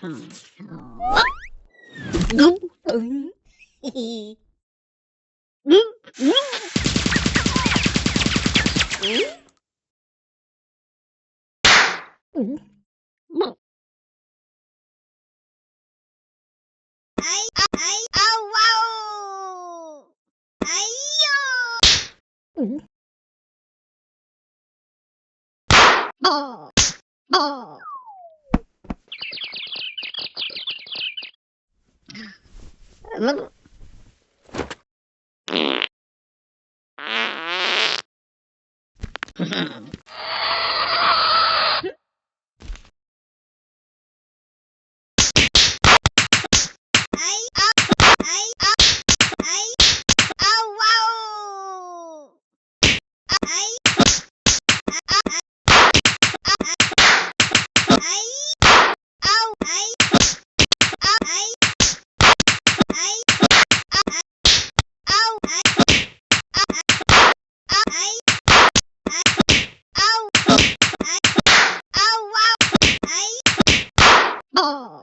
Aw, wow! Ayo! Oh, oh. Aw, wow! Ay, ay, aw, ay, ay, aw, ay, aw, aw, wow! Ay, oh.